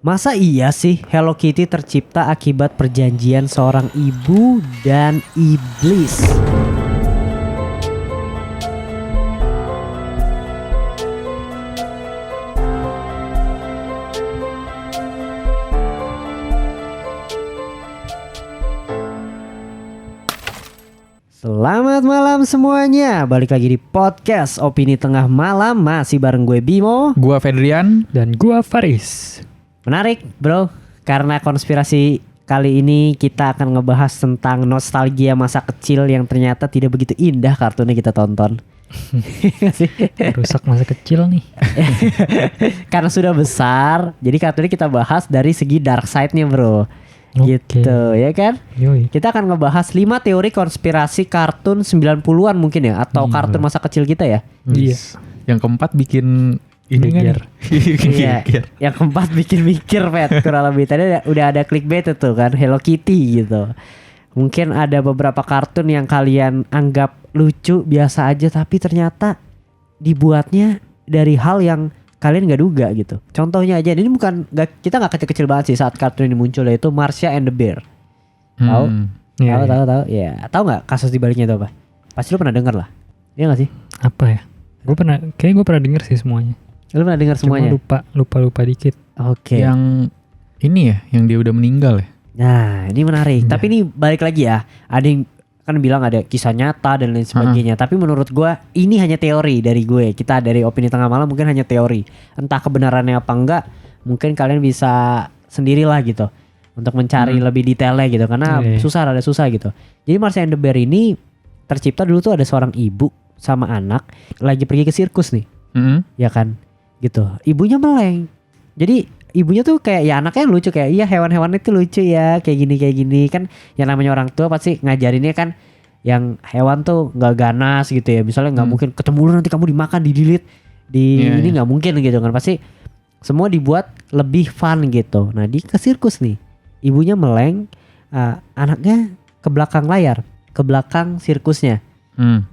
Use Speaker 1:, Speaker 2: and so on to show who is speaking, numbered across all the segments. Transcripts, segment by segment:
Speaker 1: Masa iya sih Hello Kitty tercipta akibat perjanjian seorang ibu dan iblis? Selamat malam semuanya. Balik lagi di podcast Opini Tengah Malam. Masih bareng gue Bimo,
Speaker 2: gua Fedrian,
Speaker 3: dan gua Faris.
Speaker 1: Menarik bro, karena konspirasi kali ini kita akan ngebahas tentang nostalgia masa kecil yang ternyata tidak begitu indah kartunnya kita tonton.
Speaker 3: Rusak masa kecil nih.
Speaker 1: Karena sudah besar, jadi kartunnya kita bahas dari segi dark side-nya bro.
Speaker 3: Oke.
Speaker 1: Gitu ya kan?
Speaker 3: Yoi.
Speaker 1: Kita akan ngebahas 5 teori konspirasi kartun 90-an mungkin ya, atau kartun masa kecil kita ya.
Speaker 3: Iya.
Speaker 2: Yang keempat bikin ini
Speaker 3: Geger.
Speaker 1: Iya. Yang keempat bikin mikir Pet. Kurang lebih tadi udah ada clickbait itu kan, Hello Kitty gitu. Mungkin ada beberapa kartun yang kalian anggap lucu biasa aja, tapi ternyata dibuatnya dari hal yang kalian gak duga gitu. Contohnya aja, ini kita gak kecil-kecil banget sih saat kartun ini muncul, yaitu Marsha and the Bear. Tahu?
Speaker 3: Iya,
Speaker 1: Tahu. Ya, tahu nggak kasus dibaliknya itu apa? Pasti lu pernah denger lah. Iya nggak sih?
Speaker 3: Apa ya? Gue pernah denger sih semuanya.
Speaker 1: Lu pernah dengar semuanya?
Speaker 3: Cuma lupa dikit.
Speaker 1: Oke.
Speaker 2: Yang ini ya, yang dia udah meninggal ya.
Speaker 1: Nah, ini menarik.
Speaker 3: Iya.
Speaker 1: Tapi ini balik lagi ya. Ada yang kan bilang ada kisah nyata dan lain sebagainya. Tapi menurut gua ini hanya teori dari gue. Kita dari Opini Tengah Malam mungkin hanya teori. Entah kebenarannya apa enggak, mungkin kalian bisa sendirilah gitu untuk mencari lebih detailnya gitu, karena rada susah gitu. Jadi Marsha and the Bear ini tercipta dulu tuh ada seorang ibu sama anak lagi pergi ke sirkus nih. Ya kan? Gitu. Ibunya meleng. Jadi ibunya tuh kayak ya anaknya lucu, kayak iya hewan-hewan itu lucu ya, kayak gini kan. Yang namanya orang tua pasti ngajarinnya kan yang hewan tuh nggak ganas gitu ya. Misalnya nggak mungkin ketemu lu nanti kamu dimakan, didilit, ini nggak mungkin gitu kan. Pasti semua dibuat lebih fun gitu. Nah di ke sirkus nih, ibunya meleng, anaknya ke belakang layar, ke belakang sirkusnya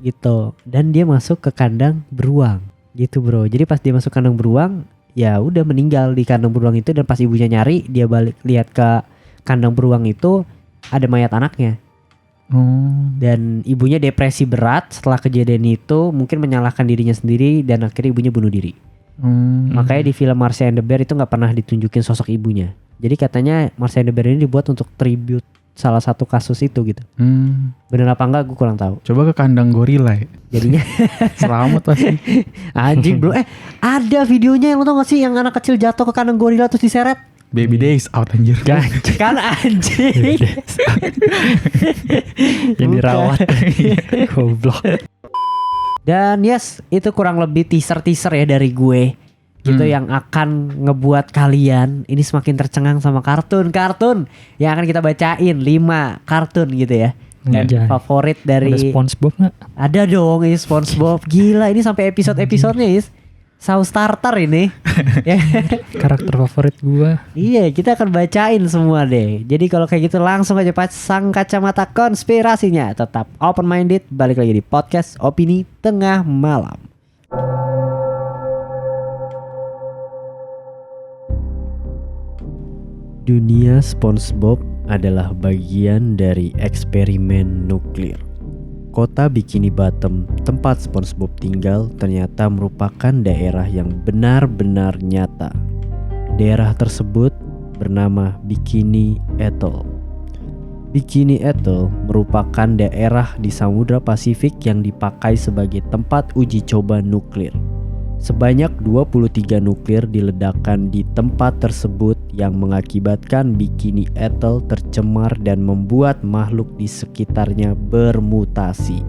Speaker 1: gitu. Dan dia masuk ke kandang beruang gitu bro. Jadi pas dia masuk kandang beruang, ya udah meninggal di kandang beruang itu. Dan pas ibunya nyari, dia balik lihat ke kandang beruang itu ada mayat anaknya. Dan ibunya depresi berat setelah kejadian itu, mungkin menyalahkan dirinya sendiri dan akhirnya ibunya bunuh diri. Makanya di film Marsha and the Bear itu nggak pernah ditunjukin sosok ibunya. Jadi katanya Marsha and the Bear ini dibuat untuk tribute salah satu kasus itu gitu. Bener apa enggak gue kurang tahu.
Speaker 2: Coba ke kandang gorila ya. Jadinya selamat pasti.
Speaker 1: Anjing bro. Ada videonya yang lo tau gak sih, yang anak kecil jatuh ke kandang gorila terus diseret.
Speaker 2: Baby days out anjir.
Speaker 1: Kan anjing.
Speaker 3: Yang dirawat. Goblok.
Speaker 1: Dan yes, itu kurang lebih teaser ya dari gue. Gitu yang akan ngebuat kalian ini semakin tercengang sama kartun yang akan kita bacain. 5 kartun gitu ya. Dan favorit dari
Speaker 3: ada SpongeBob gak?
Speaker 1: Ada dong, ini SpongeBob. Gila, ini sampai episode-episodenya Saus starter ini.
Speaker 3: Karakter favorit gua.
Speaker 1: Iya, kita akan bacain semua deh. Jadi kalau kayak gitu langsung aja pasang kacamata konspirasinya. Tetap open minded. Balik lagi di podcast Opini Tengah Malam. Dunia SpongeBob adalah bagian dari eksperimen nuklir. Kota Bikini Bottom, tempat SpongeBob tinggal, ternyata merupakan daerah yang benar-benar nyata. Daerah tersebut bernama Bikini Atoll. Bikini Atoll merupakan daerah di Samudra Pasifik yang dipakai sebagai tempat uji coba nuklir. Sebanyak 23 nuklir diledakkan di tempat tersebut yang mengakibatkan Bikini Atoll tercemar dan membuat makhluk di sekitarnya bermutasi.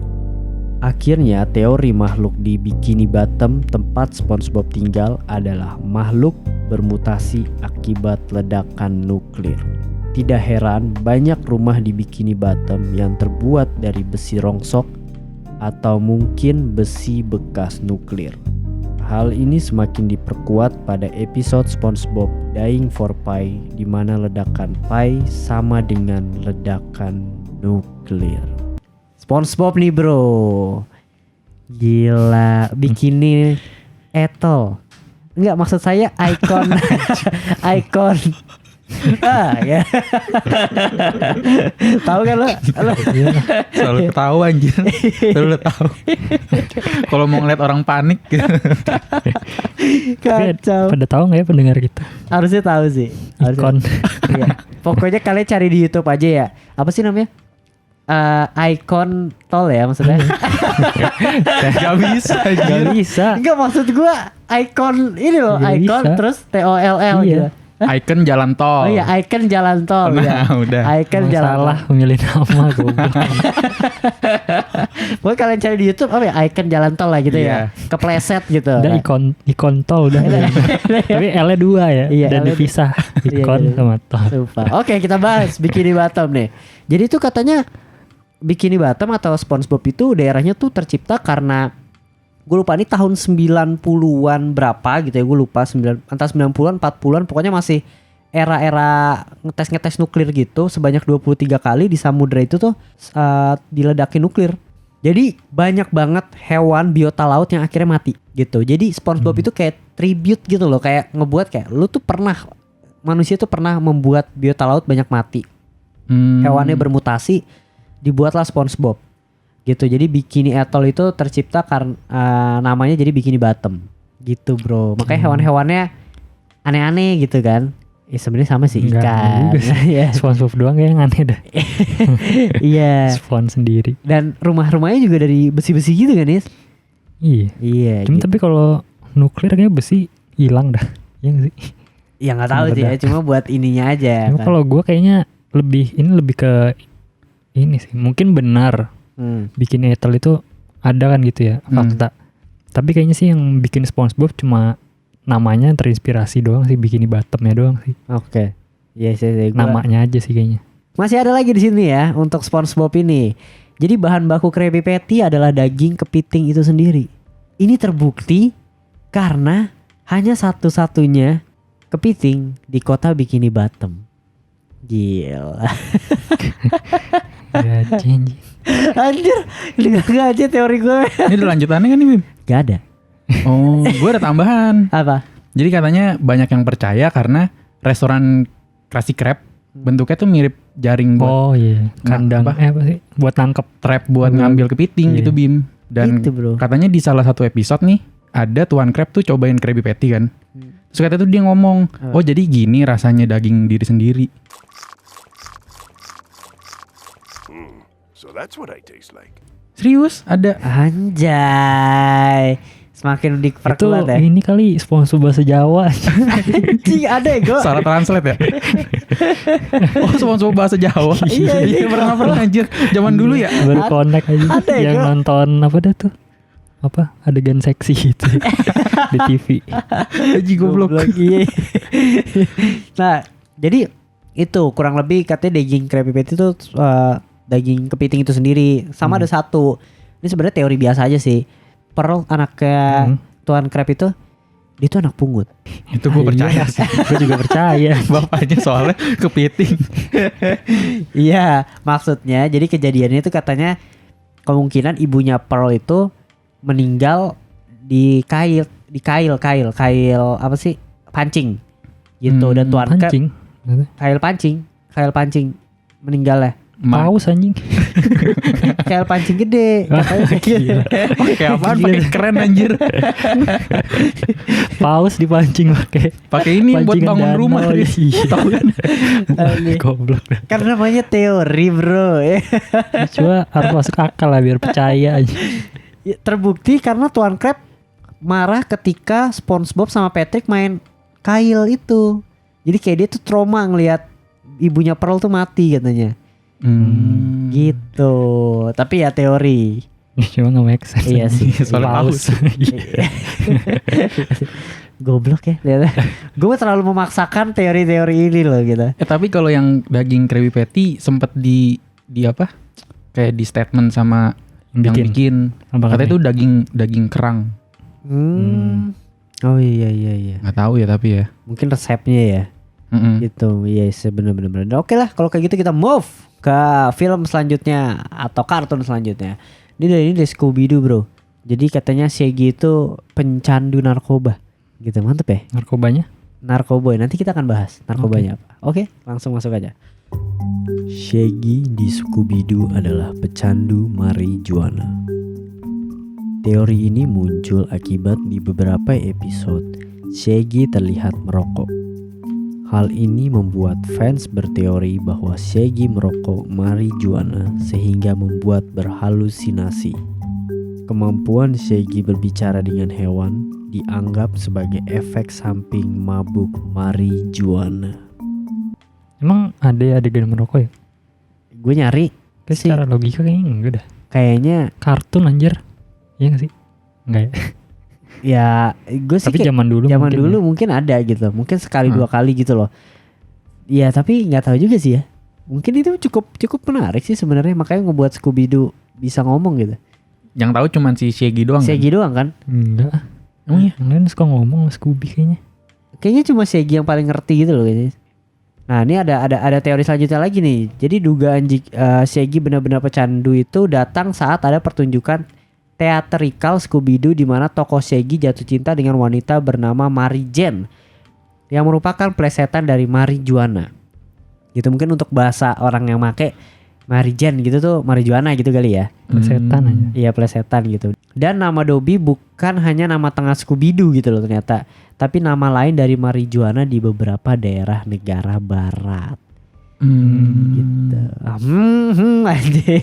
Speaker 1: Akhirnya teori makhluk di Bikini Bottom, tempat SpongeBob tinggal, adalah makhluk bermutasi akibat ledakan nuklir. Tidak heran banyak rumah di Bikini Bottom yang terbuat dari besi rongsok atau mungkin besi bekas nuklir. Hal ini semakin diperkuat pada episode SpongeBob Dying for Pi, di mana ledakan pi sama dengan ledakan nuklir. SpongeBob nih bro, gila. Bikini Atoll Enggak, maksud saya ikon. Ikon. Ya. Tahu kan lo?
Speaker 2: Selalu ketawa anjir. Selalu tahu. Kalau mau ngeliat orang panik gitu.
Speaker 3: Tapi
Speaker 1: Kacau.
Speaker 3: pada tahu nggak ya pendengar kita?
Speaker 1: Harusnya tahu sih. Harusnya.
Speaker 3: Ikon.
Speaker 1: Iya. Pokoknya kalian cari di YouTube aja ya. Apa sih namanya? Icon tol ya maksudnya.
Speaker 2: Gak bisa
Speaker 3: Gak
Speaker 2: anjir.
Speaker 3: bisa.
Speaker 1: Enggak, maksud gua icon ini loh,
Speaker 3: Iya,
Speaker 1: icon
Speaker 3: bisa.
Speaker 1: terus TOLL
Speaker 3: Iya.
Speaker 1: gitu.
Speaker 2: Icon jalan tol.
Speaker 1: Oh iya, icon jalan tol
Speaker 2: Nah,
Speaker 1: ya.
Speaker 2: udah.
Speaker 1: Icon
Speaker 3: Emang
Speaker 1: jalan
Speaker 3: salah
Speaker 1: tol.
Speaker 3: memilih nama goblok.
Speaker 1: Pokoknya kalian cari di YouTube apa ya? Icon jalan tol lah gitu
Speaker 2: Iya.
Speaker 1: ya. Kepleset gitu.
Speaker 3: Udah ikon tol udah. Tapi L-nya 2 ya.
Speaker 1: Iya,
Speaker 3: Dan
Speaker 1: L-nya
Speaker 3: dipisah
Speaker 1: Iya,
Speaker 3: ikon
Speaker 1: iya.
Speaker 3: sama tol.
Speaker 1: Sumpah. Oke, kita bahas Bikini Bottom nih. Jadi itu katanya Bikini Bottom atau SpongeBob itu daerahnya tuh tercipta karena gue lupa ini tahun 90-an berapa gitu ya, gue lupa antara 90-an 40-an, pokoknya masih era-era ngetes nuklir gitu, sebanyak 23 kali di samudra itu tuh diledakin nuklir. Jadi banyak banget hewan biota laut yang akhirnya mati gitu. Jadi SpongeBob itu kayak tribute gitu loh, kayak ngebuat kayak lu tuh pernah, manusia tuh pernah membuat biota laut banyak mati. Hewannya bermutasi, dibuatlah SpongeBob gitu. Jadi Bikini Atoll itu tercipta karena namanya jadi Bikini Bottom gitu bro. Makanya hewan-hewannya aneh-aneh gitu kan. Ya sebenarnya sama sih,
Speaker 3: Enggak
Speaker 1: ikan.
Speaker 3: juga sih.
Speaker 1: Iya.
Speaker 3: SpongeBob doang kayak yang aneh dah.
Speaker 1: Iya.
Speaker 3: Spon sendiri.
Speaker 1: Dan rumah-rumahnya juga dari besi-besi gitu kan, Is?
Speaker 3: Iya.
Speaker 1: Iya.
Speaker 3: Cuma
Speaker 1: Gitu.
Speaker 3: tapi kalau nuklir kayak besi hilang dah. Iya nggak sih?
Speaker 1: Ya nggak tahu
Speaker 3: Cuma
Speaker 1: sih ya,
Speaker 3: beda.
Speaker 1: cuma buat ininya aja.
Speaker 3: Cuma
Speaker 1: Kan.
Speaker 3: kalau gue kayaknya lebih ke ini sih. Mungkin benar bikin Ethel itu ada kan gitu ya fakta. Tapi kayaknya sih yang bikin SpongeBob cuma namanya terinspirasi doang sih, Bikini Bottomnya doang sih.
Speaker 1: Oke. Iya sih.
Speaker 3: Namanya aja sih kayaknya.
Speaker 1: Masih ada lagi di sini ya untuk SpongeBob ini. Jadi bahan baku Krabby Patty adalah daging kepiting itu sendiri. Ini terbukti karena hanya satu-satunya kepiting di kota Bikini Bottom. Gila.
Speaker 3: Anjing.
Speaker 1: Anjir, enggak aja teori gue.
Speaker 2: Ini ada lanjutannya kan nih Bim?
Speaker 1: Gak ada.
Speaker 2: Oh, gue ada tambahan.
Speaker 1: Apa?
Speaker 2: Jadi katanya banyak yang percaya karena restoran Krusty Krab bentuknya tuh mirip jaring buat
Speaker 3: Oh iya, kandang
Speaker 2: apa?
Speaker 3: apa sih? Buat nangkep.
Speaker 2: trap buat
Speaker 3: Ngambil.
Speaker 2: ngambil kepiting
Speaker 3: Iya.
Speaker 2: gitu Bim. Dan
Speaker 1: Gitu, bro.
Speaker 2: katanya di salah satu episode nih ada Tuan Krab tuh cobain Krabby Patty kan. Terus katanya tuh dia ngomong, oh jadi gini rasanya daging diri sendiri.
Speaker 4: So that's what I taste like.
Speaker 2: Serius ada.
Speaker 1: Anjay. Semakin
Speaker 3: Itu
Speaker 1: diperkuat ya.
Speaker 3: ini kali sponsor bahasa Jawa.
Speaker 1: Anjing ada ya gue.
Speaker 2: Salah translate ya? Oh sponsor bahasa Jawa.
Speaker 1: Iya, iya.
Speaker 2: pernah anjir. Zaman dulu ya.
Speaker 3: Baru connect aja.
Speaker 1: ada ya,
Speaker 3: Yang
Speaker 1: gua.
Speaker 3: nonton apa dah tuh? Apa adegan seksi gitu di TV.
Speaker 2: Haji goblok.
Speaker 1: Iya. Nah, jadi itu kurang lebih katanya daging Krabby Patty itu daging kepiting itu sendiri. Sama ada satu. Ini sebenarnya teori biasa aja sih. Pearl anaknya Tuan Krab itu, dia tuh anak pungut.
Speaker 2: Itu gue percaya sih.
Speaker 3: Gue juga percaya.
Speaker 2: Bapaknya soalnya kepiting.
Speaker 1: Iya, maksudnya jadi kejadiannya itu katanya kemungkinan ibunya Pearl itu meninggal di kail apa sih? Pancing. Gitu. Dan Tuan Krab
Speaker 3: Pancing.
Speaker 1: kail pancing meninggal ya.
Speaker 3: Paus anjing.
Speaker 1: Kail pancing gede. Katanya
Speaker 3: Gila.
Speaker 2: Pakai apaan? Pakai keren anjir.
Speaker 3: Paus dipancing pakai
Speaker 2: Pakai ini buat
Speaker 3: pancingan
Speaker 2: bangun
Speaker 3: danau.
Speaker 2: rumah.
Speaker 3: Iya.
Speaker 2: Tahu kan?
Speaker 3: Goblok.
Speaker 1: kan namanya teori bro.
Speaker 3: Cuma harus masuk akal lah biar percaya aja.
Speaker 1: Ya, terbukti karena Tuan Krab marah ketika SpongeBob sama Patrick main kail itu. Jadi kayak dia tuh trauma ngelihat ibunya Pearl tuh mati katanya. Gitu. Tapi ya teori.
Speaker 3: Cuma gak make sense.
Speaker 1: Iya sih.
Speaker 2: Soalnya paus.
Speaker 1: Goblok ya. Lihat. Gue terlalu memaksakan teori-teori ini loh gitu.
Speaker 2: Tapi kalau yang daging Krabby Patty sempet di apa? Kayak di statement sama yang bikin.
Speaker 3: Apa
Speaker 2: Katanya itu daging kerang.
Speaker 1: Oh iya.
Speaker 2: Nggak tahu ya tapi ya.
Speaker 1: Mungkin resepnya ya. Gitu. Iya bener-bener. Oke lah kalau kayak gitu kita move ke film selanjutnya atau kartun selanjutnya. Ini dari Scooby-Doo bro. Jadi katanya Shaggy itu pencandu narkoba Gitu, mantep ya.
Speaker 3: Narkobanya?
Speaker 1: Narkoboy, nanti kita akan bahas narkobanya apa. Oke, langsung masuk aja. Shaggy di Scooby-Doo adalah pecandu marijuana. Teori ini muncul akibat di beberapa episode Shaggy terlihat merokok. Hal ini membuat fans berteori bahwa Shaggy merokok marijuana sehingga membuat berhalusinasi. Kemampuan Shaggy berbicara dengan hewan dianggap sebagai efek samping mabuk marijuana.
Speaker 3: Emang ada adegan merokok ya?
Speaker 1: Gue nyari
Speaker 3: Kayak
Speaker 1: sih,
Speaker 3: secara logika kayaknya enggak dah.
Speaker 1: kayaknya
Speaker 3: Kartun anjir. Iya gak sih? Enggak ya?
Speaker 1: ya gue sih
Speaker 3: Tapi zaman dulu
Speaker 1: mungkin ada gitu, mungkin sekali dua kali gitu loh. Ya tapi nggak tahu juga sih ya. Mungkin itu cukup menarik sih sebenarnya, makanya ngebuat Scooby-Doo bisa ngomong gitu.
Speaker 2: Yang tahu cuman si Shaggy doang.
Speaker 1: Shaggy doang kan?
Speaker 3: Enggak.
Speaker 2: Oh iya.
Speaker 3: Yang lain suka ngomong sama Scooby kayaknya.
Speaker 1: Kayaknya cuma Shaggy yang paling ngerti gitu loh kayaknya. Nah ini ada teori selanjutnya lagi nih. Jadi dugaan Shaggy benar-benar pecandu itu datang saat ada pertunjukan teatrikal Scooby-Doo di mana tokoh Shaggy jatuh cinta dengan wanita bernama Mary Jane yang merupakan plesetan dari marijuana. Gitu, mungkin untuk bahasa orang yang make Mary Jane gitu tuh marijuana gitu kali ya.
Speaker 3: Setan aja.
Speaker 1: Iya, plesetan gitu. Dan nama Dobby bukan hanya nama tengah Scooby-Doo gitu loh ternyata, tapi nama lain dari marijuana di beberapa daerah negara barat. Gitu. Anjir.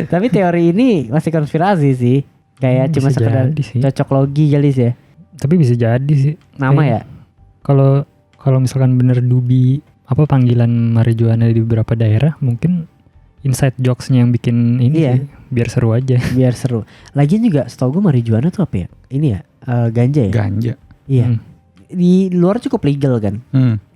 Speaker 1: Tapi teori ini masih konspirasi sih. Kayak cuma
Speaker 3: Bisa
Speaker 1: sekedar
Speaker 3: jadi sih.
Speaker 1: cocok logi kali sih ya.
Speaker 3: Tapi bisa jadi sih.
Speaker 1: Nama ya.
Speaker 3: Kalau misalkan bener Dubi apa panggilan marijuana di beberapa daerah, mungkin inside jokesnya yang bikin ini
Speaker 1: Iya.
Speaker 3: sih, biar seru aja.
Speaker 1: Biar seru. Lagian juga setahu gue marijuana tuh apa ya? Ini ya, ganja ya?
Speaker 2: Ganja.
Speaker 1: Iya.
Speaker 3: Hmm.
Speaker 1: Di luar cukup legal kan?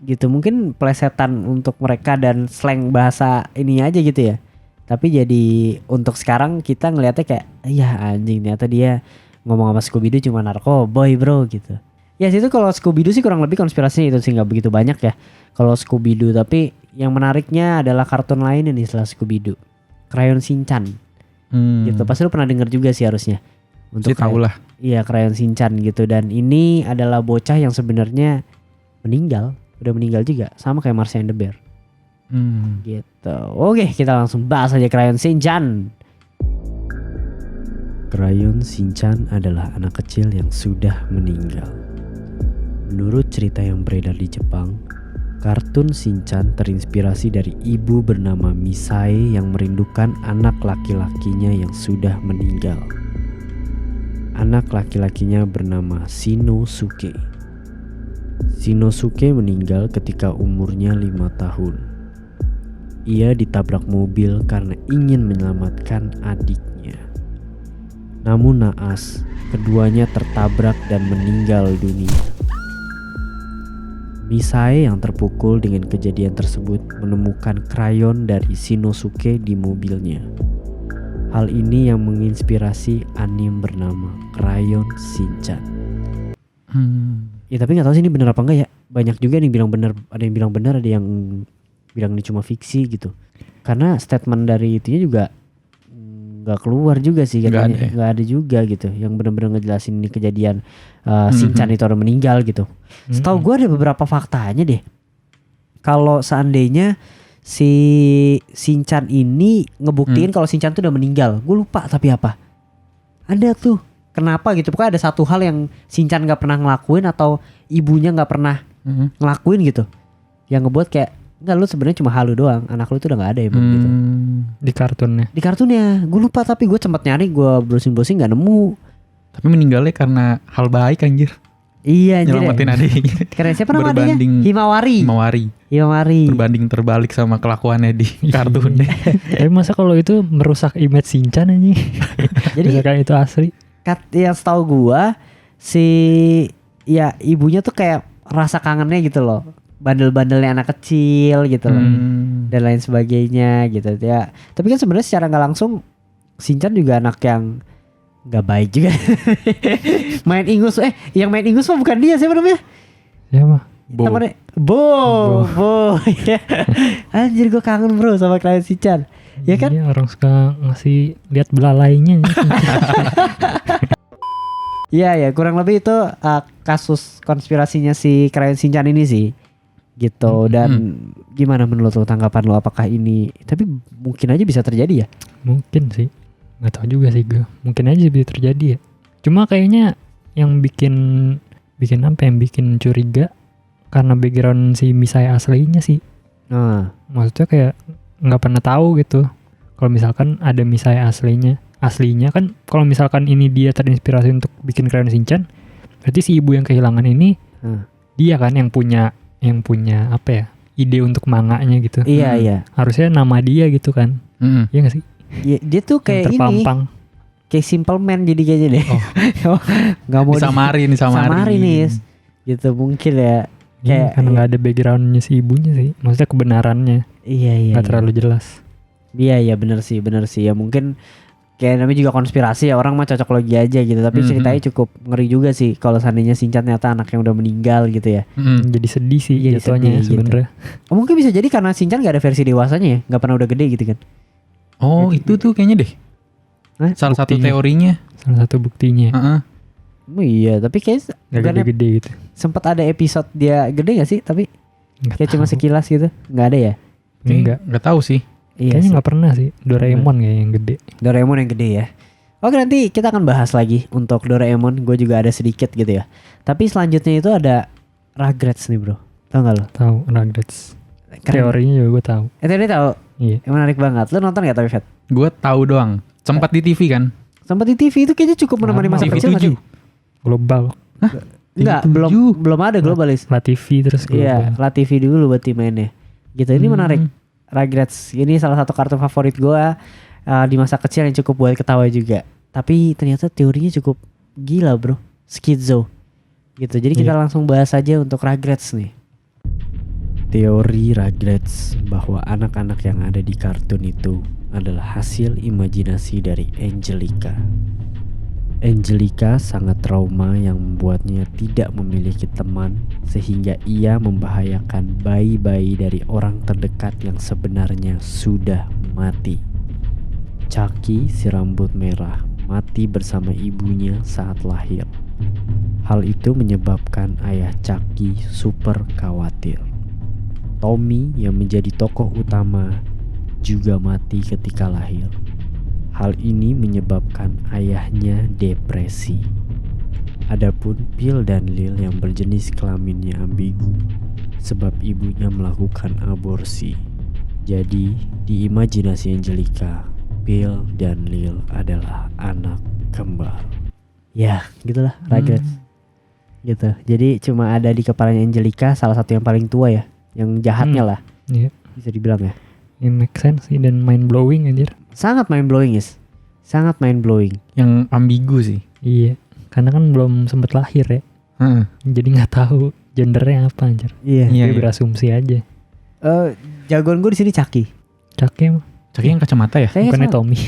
Speaker 1: Gitu, mungkin plesetan untuk mereka dan slang bahasa ini aja gitu ya. Tapi jadi untuk sekarang kita ngelihatnya kayak ya anjing, ternyata dia ngomong sama Scooby-Doo cuma narkoboy bro gitu. Ya situ kalau Scooby-Doo sih kurang lebih konspirasinya itu sih, nggak begitu banyak ya kalau Scooby-Doo. Tapi yang menariknya adalah kartun lainnya nih setelah Scooby-Doo, Crayon Shinchan gitu. Pasti lu pernah denger juga sih harusnya.
Speaker 2: Jadi tahu lah.
Speaker 1: Iya, Crayon Shinchan gitu. Dan ini adalah bocah yang sebenarnya udah meninggal juga, sama kayak Marsha and the Bear gitu. Oke, kita langsung bahas aja Crayon Shinchan. Crayon Shinchan adalah anak kecil yang sudah meninggal. Menurut cerita yang beredar di Jepang, kartun Shinchan terinspirasi dari ibu bernama Misae yang merindukan anak laki-lakinya yang sudah meninggal. Anak laki-lakinya bernama Shinosuke. Shinosuke meninggal ketika umurnya 5 tahun. Ia ditabrak mobil karena ingin menyelamatkan adiknya. Namun naas, keduanya tertabrak dan meninggal dunia. Misae yang terpukul dengan kejadian tersebut menemukan krayon dari Shinosuke di mobilnya. Hal ini yang menginspirasi anime bernama Crayon Shinchan. Ya tapi nggak tahu sih ini benar apa enggak ya. Banyak juga yang bilang benar, ada yang bilang benar, ada yang bilang ini cuma fiksi gitu. Karena statement dari itunya juga nggak keluar juga sih katanya. Nggak ada juga gitu yang benar-benar ngejelasin ini kejadian Shinchan itu orang meninggal gitu. Setahu gue ada beberapa faktanya deh. Kalau seandainya si Shinchan ini ngebuktiin kalau Shinchan tuh udah meninggal. Gue lupa tapi apa. Ada tuh. Kenapa gitu. Pokoknya ada satu hal yang Shinchan gak pernah ngelakuin atau ibunya gak pernah ngelakuin gitu. Yang ngebuat kayak enggak, lu sebenarnya cuma halu doang. Anak lu tuh udah gak ada ya gitu.
Speaker 3: Di kartunnya.
Speaker 1: Di kartunnya. Gue lupa tapi gue sempat nyari. Gue browsing-browsing gak nemu.
Speaker 2: Tapi meninggalnya karena hal baik anjir.
Speaker 1: Iya anjir.
Speaker 2: Nyelamatin adiknya.
Speaker 1: Karena siapa nama adiknya? Himawari. Berbanding
Speaker 2: terbalik sama kelakuannya di kartunnya.
Speaker 3: Tapi masa kalau itu merusak image Shinchan aja.
Speaker 1: Jadi
Speaker 3: misalkan itu asli.
Speaker 1: Yang setahu gua si ya ibunya tuh kayak rasa kangennya gitu loh, bandel-bandelnya anak kecil gitu loh, dan lain sebagainya gitu ya. Tapi kan sebenarnya secara nggak langsung Shinchan juga anak yang nggak baik juga. Main ingus, yang main ingus mah bukan dia, siapa namanya?
Speaker 3: Siapa?
Speaker 1: Temennya Bo. Ya. Anjir gue kangen bro sama Crayon Shinchan. Ya kan?
Speaker 3: Iya, orang suka ngasih lihat belalainya.
Speaker 1: Iya ya, kurang lebih itu kasus konspirasinya si Crayon Shinchan ini sih. Gitu. Dan gimana menurut lo tanggapan lo, apakah ini, tapi mungkin aja bisa terjadi ya?
Speaker 3: Mungkin sih. Nggak tahu juga sih gue. Mungkin aja bisa terjadi ya. Cuma kayaknya yang bikin apa, yang bikin curiga karena background si Misai aslinya sih. Maksudnya kayak nggak pernah tahu gitu. Kalau misalkan ada Misai aslinya kan, kalau misalkan ini dia terinspirasi untuk bikin Crayon Shinchan, berarti si ibu yang kehilangan ini dia kan yang punya apa ya, ide untuk manganya gitu.
Speaker 1: Iya iya.
Speaker 3: Harusnya nama dia gitu kan. Iya nggak sih?
Speaker 1: Ya, dia tuh kayak
Speaker 3: yang terpampang.
Speaker 1: Kayak Simple Man jadi kayaknya deh. Nggak mau
Speaker 2: disamarin
Speaker 1: nih. Gitu mungkin ya. Kayak
Speaker 3: Karena nggak ada backgroundnya si ibunya sih. Maksudnya kebenarannya.
Speaker 1: Iya.
Speaker 3: Nggak terlalu jelas.
Speaker 1: Iya bener sih ya, mungkin kayak namanya juga konspirasi ya, orang mah cocok logi aja gitu, tapi ceritanya cukup ngeri juga sih kalau seandainya Shinchan ternyata anak yang udah meninggal gitu ya.
Speaker 3: Jadi sedih sih
Speaker 1: Jadi
Speaker 3: jatuhnya
Speaker 1: sedih
Speaker 3: sebenarnya.
Speaker 1: Mungkin bisa jadi karena Shinchan gak ada versi dewasanya ya, gak pernah udah gede gitu kan.
Speaker 2: Itu tuh kayaknya deh salah satu
Speaker 3: Buktinya.
Speaker 2: teorinya.
Speaker 3: Salah satu buktinya.
Speaker 1: Iya, tapi kayak
Speaker 3: Gak gede-gede gitu.
Speaker 1: sempat ada episode dia gede gak sih, tapi
Speaker 3: Nggak
Speaker 1: kayak cuma
Speaker 3: tahu.
Speaker 1: sekilas gitu, gak ada ya.
Speaker 3: Nggak
Speaker 2: tahu sih.
Speaker 1: Iya
Speaker 3: Kayaknya
Speaker 1: sih.
Speaker 3: nggak pernah sih. Doraemon kayak yang gede.
Speaker 1: Doraemon yang gede ya. Oke, nanti kita akan bahas lagi untuk Doraemon. Gue juga ada sedikit gitu ya. Tapi selanjutnya itu ada Rugrats nih bro. Tahu nggak lo?
Speaker 3: Tahu Rugrats.
Speaker 1: Keren.
Speaker 3: Teorinya juga gue tahu.
Speaker 1: Teori tahu.
Speaker 3: Iya.
Speaker 1: Menarik banget. Lo nonton nggak tapi Fat?
Speaker 2: Gue tahu doang. Sempat di TV kan.
Speaker 1: Sempat di TV itu kayaknya cukup menemani
Speaker 3: Lama,
Speaker 1: masa
Speaker 2: TV
Speaker 1: kecil nggak sih?
Speaker 2: 7.
Speaker 3: Global.
Speaker 1: Enggak,
Speaker 2: TV
Speaker 1: belum ada globalis.
Speaker 3: La TV terus
Speaker 1: Iya,
Speaker 3: global.
Speaker 1: La TV dulu buat mainnya. Gitu. Ini menarik. Rugrats ini salah satu kartun favorit gue di masa kecil yang cukup buat ketawa juga. Tapi ternyata teorinya cukup gila bro, skizo gitu. Jadi kita langsung bahas aja untuk Rugrats nih. Teori Rugrats bahwa anak-anak yang ada di kartun itu adalah hasil imajinasi dari Angelica. Angelica sangat trauma yang membuatnya tidak memiliki teman, sehingga ia membahayakan bayi-bayi dari orang terdekat yang sebenarnya sudah mati. Chucky, si rambut merah, mati bersama ibunya saat lahir. Hal itu menyebabkan ayah Chucky super khawatir. Tommy yang menjadi tokoh utama juga mati ketika lahir. Hal ini menyebabkan ayahnya depresi. Adapun Bill dan Lil yang berjenis kelaminnya ambigu sebab ibunya melakukan aborsi. Jadi di imajinasi Angelica, Bill dan Lil adalah anak kembar. Ya gitulah Rugrats. Gitu. Jadi cuma ada di kepalanya Angelica, salah satu yang paling tua ya, yang jahatnya lah.
Speaker 3: Iya.
Speaker 1: Bisa dibilang ya.
Speaker 3: Ini make sense sih dan mind blowing anjir.
Speaker 1: Sangat mind blowing guys. Sangat mind blowing.
Speaker 2: Yang ambigu sih.
Speaker 3: Iya. Karena kan belum sempet lahir ya. Jadi nggak tahu gendernya apa anjir.
Speaker 1: Iya.
Speaker 2: Iya,
Speaker 3: Jadi berasumsi aja.
Speaker 1: Jagoan gue di sini Chucky.
Speaker 3: Chucky mah.
Speaker 2: Chucky yang kacamata ya?
Speaker 1: Saya
Speaker 3: Bukannya
Speaker 1: sama-
Speaker 3: Tommy.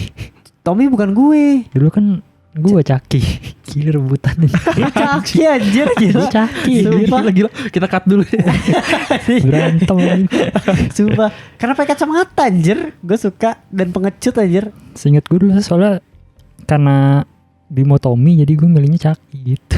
Speaker 1: Tommy bukan gue.
Speaker 3: Dulu kan gue Chucky. Gila rebutan aja.
Speaker 1: Chucky anjir gila.
Speaker 3: Chucky.
Speaker 1: Sumpah.
Speaker 2: Gila. Kita cut dulu.
Speaker 3: Berantem lagi.
Speaker 1: Sumpah. Karena pakai kacamata anjir. Gue suka dan pengecut anjir.
Speaker 3: Seingat gue dulu soalnya karena Bimo Tommy jadi gue milihnya Chucky gitu.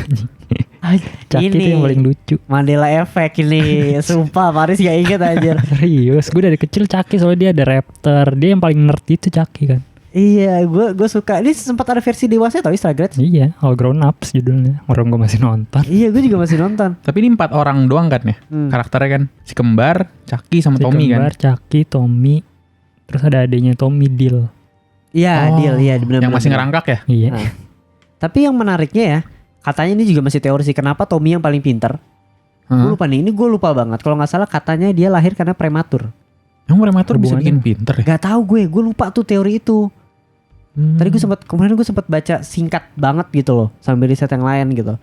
Speaker 3: Chucky itu yang paling lucu.
Speaker 1: Mandela Effect ini. Sumpah Paris gak inget anjir.
Speaker 3: Serius, gue dari kecil Chucky soalnya dia ada raptor. Dia yang paling nerd itu Chucky kan.
Speaker 1: Iya, gue suka. Ini sempat ada versi dewasa tau Rugrats.
Speaker 3: Iya, All Grown Ups judulnya. Orang gue masih nonton.
Speaker 1: Iya, gue juga masih nonton.
Speaker 2: Tapi ini 4 orang doang kan ya? Karakternya kan. Si kembar, Chucky sama
Speaker 3: Si
Speaker 2: Tommy
Speaker 3: kembar,
Speaker 2: kan?
Speaker 3: Chucky, Tommy. Terus ada adiknya Tommy, Dill.
Speaker 1: Iya, deal, iya benar.
Speaker 2: Yang masih ngerangkak ya?
Speaker 3: Iya.
Speaker 1: Nah. Tapi yang menariknya ya, katanya ini juga masih teori sih, kenapa Tommy yang paling pintar. Gue lupa nih, ini gue lupa banget. Kalau nggak salah katanya dia lahir karena prematur.
Speaker 2: Yang prematur bisa
Speaker 3: Hubungannya
Speaker 2: bikin pinter ya?
Speaker 1: Gak tahu gue lupa tuh teori itu. Tadi kemarin gue sempat baca singkat banget gitu loh, sambil riset yang lain gitu.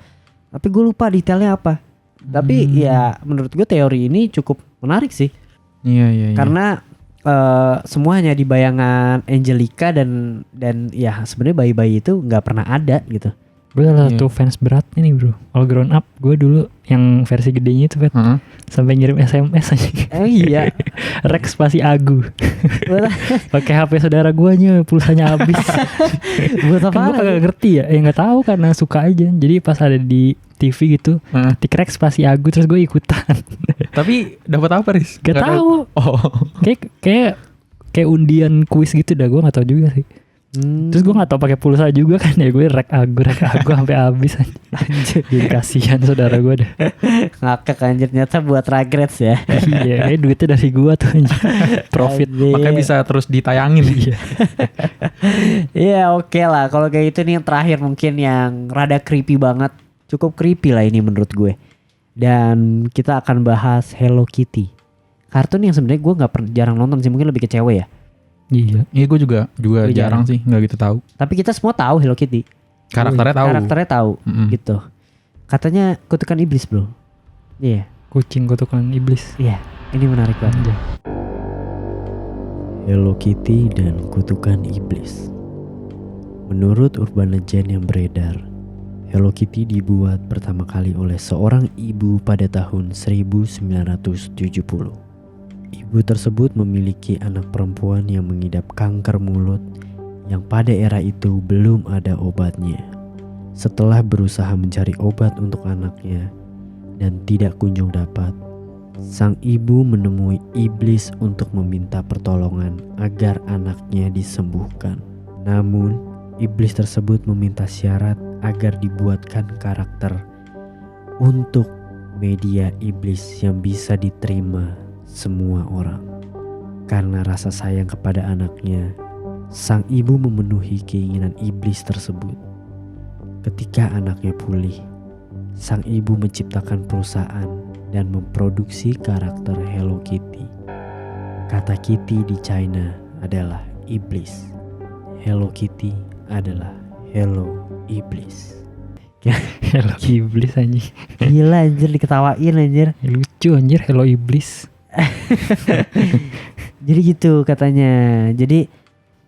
Speaker 1: Tapi gue lupa detailnya apa. Tapi ya menurut gue teori ini cukup menarik sih.
Speaker 2: Iya.
Speaker 1: Karena semuanya di bayangan Angelica dan ya sebenarnya bayi-bayi itu nggak pernah ada gitu.
Speaker 3: Gue salah satu fans beratnya nih bro. All Grown Up gue dulu yang versi gedenya itu Fet. Sampai ngirim SMS aja.
Speaker 1: Iya.
Speaker 3: Rex spasi Agu. Pakai HP saudara guanya, pulsanya habis.
Speaker 1: Buat
Speaker 3: Kan gue
Speaker 1: apa?
Speaker 3: kagak ngerti ya. Nggak tahu karena suka aja. Jadi pas ada di TV gitu, ketik Rex spasi Agu terus gue ikutan.
Speaker 2: Tapi dapat apa, Riz?
Speaker 3: Gak tahu.
Speaker 2: Oh.
Speaker 3: Kayak undian kuis gitu dah, gue nggak tahu juga sih. Terus gue nggak tahu pakai pulsa juga kan ya, gue rek agu sampai habis anjir. Jadi kasihan saudara gue deh.
Speaker 1: Ngakak anjir, ternyata buat Rugrats ya.
Speaker 3: Iya, kayak duitnya dari gue tuh anjir. Profit.
Speaker 2: Makanya bisa terus ditayangin.
Speaker 3: Iya.
Speaker 1: Iya oke lah. Kalau kayak itu nih yang terakhir mungkin yang rada creepy banget. Cukup creepy lah ini menurut gue. Dan kita akan bahas Hello Kitty. Kartun yang sebenarnya gue jarang nonton sih, mungkin lebih ke cewek ya.
Speaker 3: Iya.
Speaker 2: Iya, gue juga jarang sih, nggak gitu tahu.
Speaker 1: Tapi kita semua tahu Hello Kitty.
Speaker 2: Karakternya tahu.
Speaker 1: Gitu. Katanya kutukan iblis bro. Iya.
Speaker 3: Kucing kutukan iblis.
Speaker 1: Iya. Ini menarik banget.
Speaker 3: Iya.
Speaker 1: Hello Kitty dan kutukan iblis. Menurut urban legend yang beredar, Hello Kitty dibuat pertama kali oleh seorang ibu pada tahun 1970. Ibu tersebut memiliki anak perempuan yang mengidap kanker mulut yang pada era itu belum ada obatnya. Setelah berusaha mencari obat untuk anaknya dan tidak kunjung dapat, sang ibu menemui iblis untuk meminta pertolongan agar anaknya disembuhkan. Namun, iblis tersebut meminta syarat agar dibuatkan karakter untuk media iblis yang bisa diterima semua orang. Karena rasa sayang kepada anaknya, sang ibu memenuhi keinginan iblis tersebut. Ketika anaknya pulih, sang ibu menciptakan perusahaan dan memproduksi karakter Hello Kitty. Kata Kitty di China adalah iblis. Hello Kitty adalah Hello Iblis.
Speaker 3: Hello iblis anjir.
Speaker 1: Gila anjir, diketawain anjir.
Speaker 3: Lucu anjir Hello iblis.
Speaker 1: Jadi gitu katanya. Jadi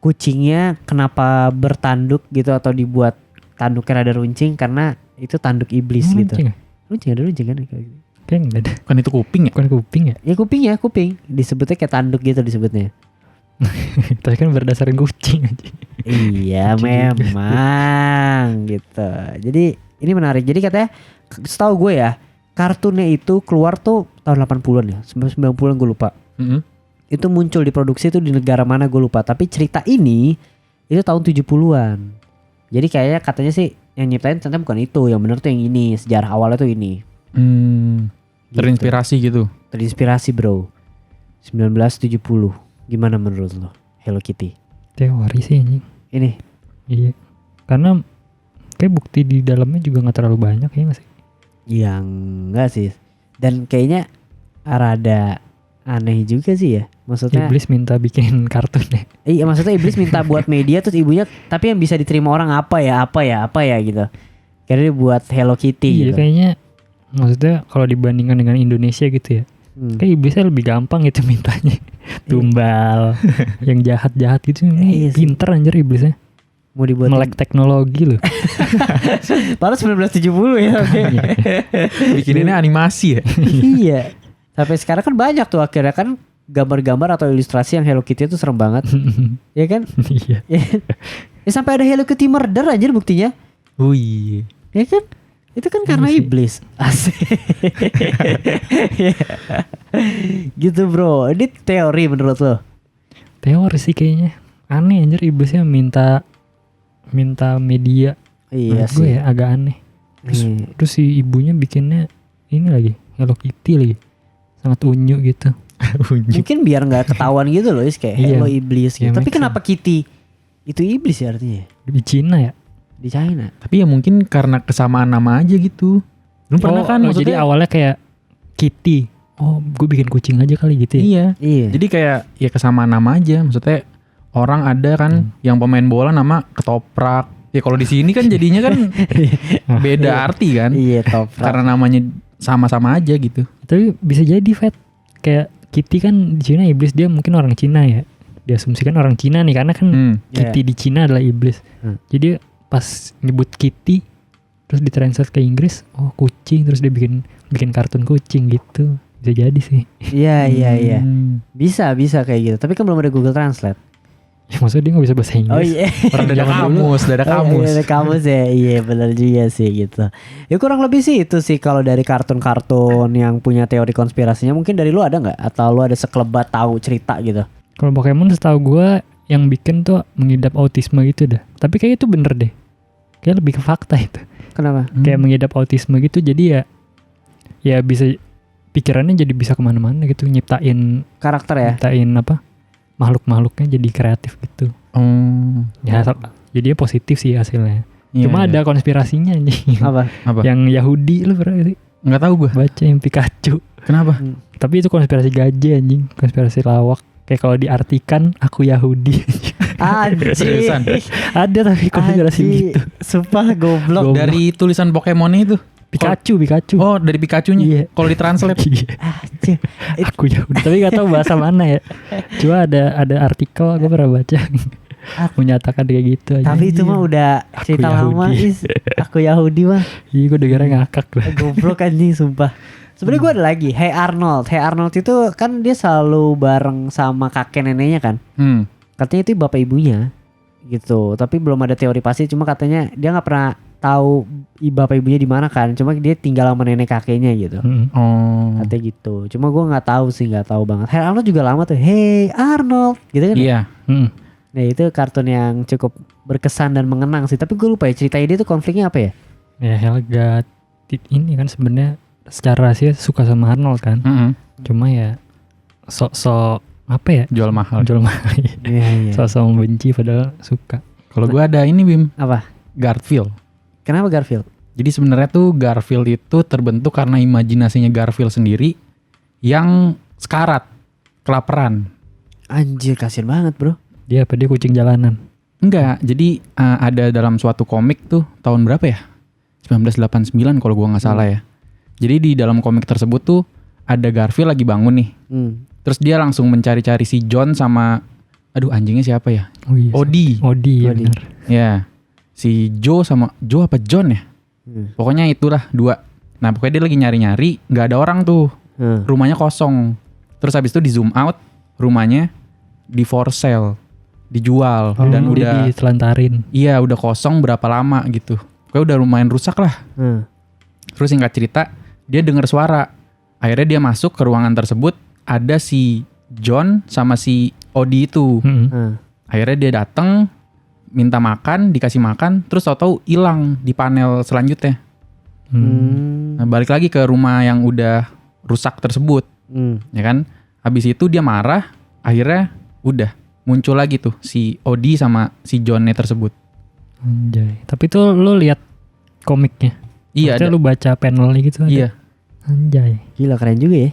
Speaker 1: kucingnya kenapa bertanduk gitu atau dibuat tanduknya ada runcing karena itu tanduk iblis gitu.
Speaker 3: Runcing ya?
Speaker 1: Runcing ada runcing kan kayak gitu.
Speaker 3: Kayak enggak ada.
Speaker 2: Kan itu kuping ya?
Speaker 3: Bukan kuping ya?
Speaker 1: Ya kuping. Disebutnya kayak tanduk gitu disebutnya.
Speaker 3: Tapi kan berdasarkan kucing aja.
Speaker 1: Iya memang gitu. Jadi ini menarik. Jadi katanya setahu gue ya, kartunnya itu keluar tuh tahun 80-an ya, 90-an gue lupa. Itu muncul diproduksi itu di negara mana gue lupa. Tapi cerita ini itu tahun 70-an. Jadi kayaknya katanya sih yang nyiptain ternyata bukan itu. Yang benar tuh yang ini. Sejarah awalnya tuh ini.
Speaker 2: Terinspirasi gitu.
Speaker 1: Terinspirasi bro. 1970. Gimana menurut lo Hello Kitty?
Speaker 3: Teori sih anjing.
Speaker 1: Ini.
Speaker 3: Iya. Karena kayak bukti di dalamnya juga gak terlalu banyak ya gak sih?
Speaker 1: Yang enggak sih. Dan kayaknya rada aneh juga sih ya. Maksudnya
Speaker 3: Iblis minta bikin kartunnya.
Speaker 1: iya maksudnya iblis minta buat media terus ibunya tapi yang bisa diterima orang apa ya gitu. Karena dia buat Hello Kitty
Speaker 3: Iya
Speaker 1: gitu.
Speaker 3: kayaknya maksudnya kalau dibandingkan dengan Indonesia gitu ya. Kayak iblisnya lebih gampang gitu mintanya. Tumbal yang jahat-jahat gitu. Ini
Speaker 1: Iya sih.
Speaker 3: pinter anjir iblisnya.
Speaker 1: Mau dibuat
Speaker 3: Melek teknologi loh.
Speaker 1: Padahal 1970 ya.
Speaker 2: Bikininnya animasi ya.
Speaker 1: Iya. Sampai sekarang kan banyak tuh akhirnya kan gambar-gambar atau ilustrasi yang Hello Kitty itu serem banget. Ya kan?
Speaker 3: Iya.
Speaker 1: Ya sampai ada Hello Kitty murder anjir buktinya.
Speaker 2: Wih.
Speaker 1: Ya kan? Itu kan karena
Speaker 3: sih.
Speaker 1: iblis. Asik. Gitu bro. Ini teori menurut lo?
Speaker 3: Teori sih kayaknya. Aneh anjir iblisnya minta media.
Speaker 1: Iya
Speaker 3: Menurut gue
Speaker 1: sih.
Speaker 3: ya agak aneh. Terus si ibunya bikinnya ini lagi Hello Kitty lagi. Sangat unyu gitu.
Speaker 1: Mungkin biar nggak ketahuan gitu loh, kayak
Speaker 3: Iya.
Speaker 1: Hello iblis gitu.
Speaker 3: Iya,
Speaker 1: Tapi
Speaker 3: make
Speaker 1: kenapa Kitty itu iblis ya artinya?
Speaker 3: Di Cina ya.
Speaker 1: Di China.
Speaker 2: Tapi ya mungkin karena kesamaan nama aja gitu. Lu pernah kan
Speaker 3: jadi
Speaker 2: maksudnya?
Speaker 3: awalnya kayak Kitty. Oh, gue bikin kucing aja kali gitu ya.
Speaker 2: Iya.
Speaker 1: Iya.
Speaker 2: Jadi kayak ya kesamaan nama aja. Maksudnya orang ada kan yang pemain bola nama Ketoprak. Ya kalau di sini kan jadinya kan beda arti kan.
Speaker 1: Iya top.
Speaker 2: Karena namanya sama-sama aja gitu.
Speaker 3: Tapi bisa jadi Fat. Kayak Kitty kan di Cina iblis, dia mungkin orang Cina ya. Diasumsikan orang Cina nih karena kan Kitty di Cina adalah iblis. Jadi pas nyebut Kitty terus ditranslate ke Inggris, oh kucing, terus dia bikin kartun kucing gitu. Bisa jadi sih.
Speaker 1: Iya. Bisa kayak gitu. Tapi kan belum ada Google Translate.
Speaker 3: Ya maksudnya dia gak bisa bahasa Inggris.
Speaker 1: Oh iya.
Speaker 2: Orang udah ada kamus, udah ada kamus.
Speaker 1: Ada kamus ya. Iya benar juga sih gitu. Ya kurang lebih sih itu sih kalau dari kartun-kartun yang punya teori konspirasinya. Mungkin dari lu ada nggak? Atau lu ada sekelebat tahu cerita gitu?
Speaker 3: Kalau Pokemon setahu gue yang bikin tuh mengidap autisme gitu dah. Tapi kayak itu bener deh. Kayak lebih ke fakta itu.
Speaker 1: Kenapa?
Speaker 3: Kayak mengidap autisme gitu, jadi ya bisa pikirannya jadi bisa kemana-mana gitu, nyiptain
Speaker 1: Karakter ya?
Speaker 3: nyiptain apa makhluk-makhluknya jadi kreatif gitu. Ya jadinya positif sih hasilnya.
Speaker 2: Iya,
Speaker 3: Cuma
Speaker 2: iya.
Speaker 3: ada konspirasinya nih.
Speaker 1: Apa?
Speaker 3: Yang Yahudi lu pernah sih
Speaker 2: Nggak tahu gue.
Speaker 3: baca yang Pikachu.
Speaker 2: Kenapa?
Speaker 3: Tapi itu konspirasi gaje anjing, konspirasi lawak. Kayak kalau diartikan aku Yahudi.
Speaker 2: Seriusan?
Speaker 3: Ada tapi konspirasi gitu.
Speaker 1: Sumpah goblok.
Speaker 2: Dari tulisan Pokemonnya itu.
Speaker 3: Pikachu.
Speaker 2: Oh, dari Pikachu-nya.
Speaker 3: Iya.
Speaker 2: Kalau ditranslate.
Speaker 3: Iya.
Speaker 1: Anjir.
Speaker 3: Aku Yahudi. Tapi gak tahu bahasa mana ya. Cuma ada artikel gue pernah baca menyatakan kayak gitu aja.
Speaker 1: Tapi itu mah udah
Speaker 3: Aku
Speaker 1: cerita lama
Speaker 3: Yahudi.
Speaker 1: Aku Yahudi mah.
Speaker 3: Iya gue dengarnya ngakak lah.
Speaker 1: Goblok anjing sumpah. Sebenarnya gue ada lagi. Hey Arnold itu kan dia selalu bareng sama kakek neneknya kan. Katanya itu bapak ibunya gitu. Tapi belum ada teori pasti. Cuma katanya dia nggak pernah tahu bapak ibunya di mana kan. Cuma dia tinggal sama nenek kakeknya gitu.
Speaker 2: Oh.
Speaker 1: Katanya gitu. Cuma gue nggak tahu sih, nggak tahu banget. Hey Arnold juga lama tuh. Hey Arnold gitu kan.
Speaker 2: Iya.
Speaker 1: Nah itu kartun yang cukup berkesan dan mengenang sih. Tapi gue lupa ya ceritanya dia tuh konfliknya apa ya?
Speaker 3: Ya Helga ini kan sebenarnya secara rahasia suka sama Arnold kan. Cuma ya sok apa ya?
Speaker 2: Jual mahal.
Speaker 3: Jual mahal.
Speaker 1: Iya.
Speaker 3: Sok membenci padahal suka.
Speaker 2: Kalau gue ada ini Bim,
Speaker 1: Apa?
Speaker 2: Garfield.
Speaker 1: Kenapa Garfield?
Speaker 2: Jadi sebenarnya tuh Garfield itu terbentuk karena imajinasinya Garfield sendiri yang sekarat, kelaparan.
Speaker 1: Anjir kasian banget bro.
Speaker 3: Dia kucing jalanan.
Speaker 2: Enggak, jadi ada dalam suatu komik tuh tahun berapa ya? 1989 kalau gua nggak salah ya. Jadi di dalam komik tersebut tuh ada Garfield lagi bangun nih. Terus dia langsung mencari-cari si John sama, aduh anjingnya siapa ya?
Speaker 3: Oh iya.
Speaker 2: Odi.
Speaker 3: Ya
Speaker 1: Odi.
Speaker 3: benar.
Speaker 2: Ya, si Joe apa John ya? Pokoknya itulah dua. Nah pokoknya dia lagi nyari-nyari, nggak ada orang tuh. Rumahnya kosong. Terus habis itu di zoom out, rumahnya di for sale, dijual dan
Speaker 3: dia
Speaker 2: udah
Speaker 3: ditelantarin.
Speaker 2: iya udah kosong berapa lama gitu. Pokoknya udah lumayan rusak lah. Terus singkat cerita, dia dengar suara. Akhirnya dia masuk ke ruangan tersebut, ada si John sama si Odi itu. Akhirnya dia datang, minta makan, dikasih makan, terus tahu-tahu hilang di panel selanjutnya. Nah, balik lagi ke rumah yang udah rusak tersebut, ya kan? Habis itu dia marah, akhirnya udah muncul lagi tuh si Odi sama si Johnnya tersebut.
Speaker 3: Anjay. Tapi tuh lu lihat komiknya.
Speaker 2: Iya,
Speaker 3: Maksudnya
Speaker 2: ada.
Speaker 3: lu baca panelnya gitu ada.
Speaker 2: Iya.
Speaker 3: Anjay.
Speaker 1: Gila keren juga ya.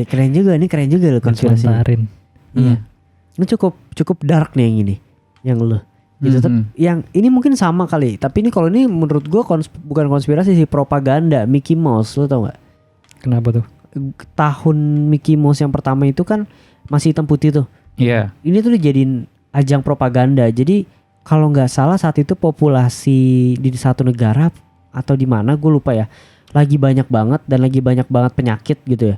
Speaker 1: Keren juga loh konspirasinya.
Speaker 3: Ditelantarin.
Speaker 1: Iya. Ini cukup dark nih yang ini. Yang lu. Gitu. Yang ini mungkin sama kali. Tapi ini kalau ini menurut gua bukan konspirasi sih, propaganda Mickey Mouse. Lu tau gak?
Speaker 3: Kenapa tuh?
Speaker 1: Tahun Mickey Mouse yang pertama itu kan masih hitam putih tuh.
Speaker 2: Iya.
Speaker 1: Ini tuh dijadiin ajang propaganda. Jadi kalau nggak salah saat itu populasi di satu negara atau di mana gue lupa ya, lagi banyak banget dan lagi banyak banget penyakit gitu ya.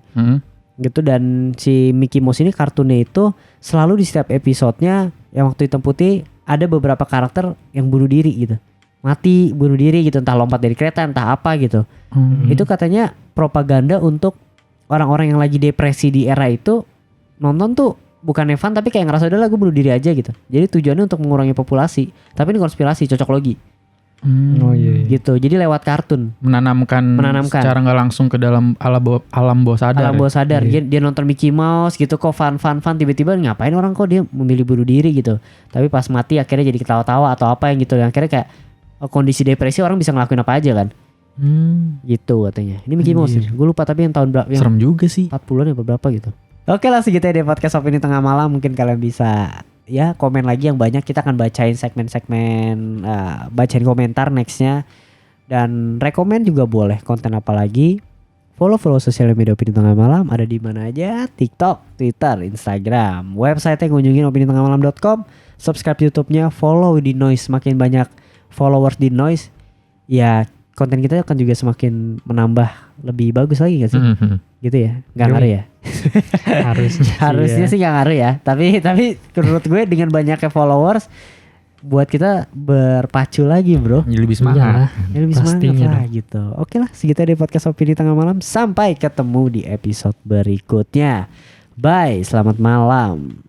Speaker 1: Gitu, dan si Mickey Mouse ini kartunnya itu selalu di setiap episodenya yang waktu hitam putih ada beberapa karakter yang bunuh diri gitu. Mati, bunuh diri gitu, entah lompat dari kereta, entah apa gitu. Itu katanya propaganda untuk orang-orang yang lagi depresi di era itu nonton tuh bukan fun tapi kayak ngerasa udah lah gue bunuh diri aja gitu. Jadi tujuannya untuk mengurangi populasi. Tapi ini konspirasi, cocok logi.
Speaker 3: Oh iya.
Speaker 1: Gitu. Jadi lewat kartun.
Speaker 2: Menanamkan secara nggak langsung ke dalam alam bawah sadar.
Speaker 1: Alam bawah sadar. Dia nonton Mickey Mouse gitu kok fun tiba-tiba ngapain orang kok dia memilih bunuh diri gitu. Tapi pas mati akhirnya jadi ketawa-tawa atau apa yang gitu. Yang akhirnya kayak kondisi depresi orang bisa ngelakuin apa aja kan. Gitu katanya. Ini Mickey Mouse. Gue lupa tapi yang tahun berapa.
Speaker 2: Serem juga sih.
Speaker 1: 40-an ya berapa gitu. Oke lah segitu ya di podcast Opini Tengah Malam. Mungkin kalian bisa ya komen lagi yang banyak. Kita akan bacain segmen-segmen bacain komentar nextnya. Dan rekomen juga boleh konten apa lagi. Follow sosial media Opini Tengah Malam. Ada di mana aja? TikTok, Twitter, Instagram. Website-nya kunjungin opinitengahmalam.com. Subscribe YouTube-nya. Follow di Noise. Makin banyak followers di Noise, ya konten kita akan juga semakin menambah lebih bagus lagi gak sih? Gitu ya, nggak ngaruh ya? Harusnya sih nggak ngaruh ya. Tapi menurut gue dengan banyaknya followers buat kita berpacu lagi bro.
Speaker 2: Lebih semangat.
Speaker 1: Lebih semangat lah gitu. Oke lah, segitu dari podcast Opini Tengah Malam. Sampai ketemu di episode berikutnya. Bye, selamat malam.